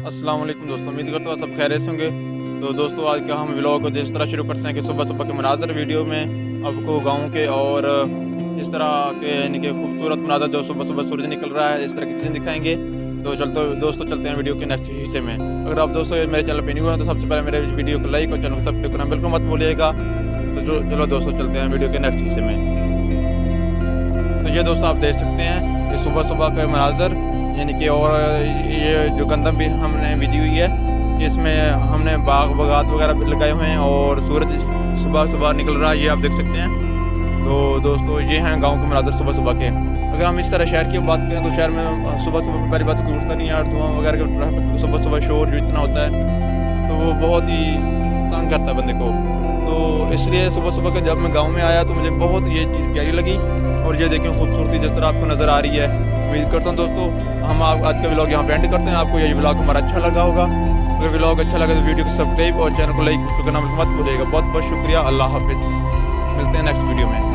अस्सलाम वालेकुम दोस्तों, उम्मीद करता हूँ सब खैरियत से होंगे। तो दोस्तों आज का हम व्लॉग को जिस तरह शुरू करते हैं कि सुबह सुबह के मनाज़र वीडियो में आपको गाँव के और इस तरह के यानी कि खूबसूरत मनाज़र जो सुबह सुबह सूरज निकल रहा है इस तरह की चीज़ें दिखाएंगे। तो चलते हैं वीडियो के नेक्स्ट हिस्से में। अगर आप दोस्तों मेरे चैनल पर न्यू हैं तो सबसे पहले मेरे वीडियो को लाइक और चैनल को सब्सक्राइब करना बिल्कुल मत भूलिएगा। तो चलो दोस्तों चलते हैं वीडियो के नेक्स्ट हिस्से में। तो ये दोस्तों आप देख सकते हैं ये सुबह सुबह के मनाज़र यानी कि, और ये जो गंदम भी हमने बिजी हुई है इसमें हमने बाग बगात वगैरह भी लगाए हुए हैं और सूरज सुबह सुबह निकल रहा है, ये आप देख सकते हैं। तो दोस्तों ये हैं गांव के मनाज़र सुबह सुबह के। अगर हम इस तरह शहर की बात करें तो शहर में सुबह सुबह पहली बात कोई उठता नहीं है और धुआं वगैरह का ट्रैफिक सुबह सुबह शोर जो इतना होता है तो वो बहुत ही तंग करता है बंदे को। तो इसलिए सुबह सुबह के जब मैं गाँव में आया तो मुझे बहुत ये चीज़ प्यारी लगी। और ये देखें खूबसूरती जिस तरह आपको नज़र आ रही है। उम्मीद करता हूँ दोस्तों हम आज का व्लॉग यहाँ पे एंड करते हैं। आपको ये व्लॉग हमारा अच्छा लगा होगा। अगर व्लॉग अच्छा लगे तो वीडियो को सब्सक्राइब और चैनल को लाइक करना मत भूलिएगा। बहुत बहुत शुक्रिया। अल्लाह हाफिज़। मिलते हैं नेक्स्ट वीडियो में।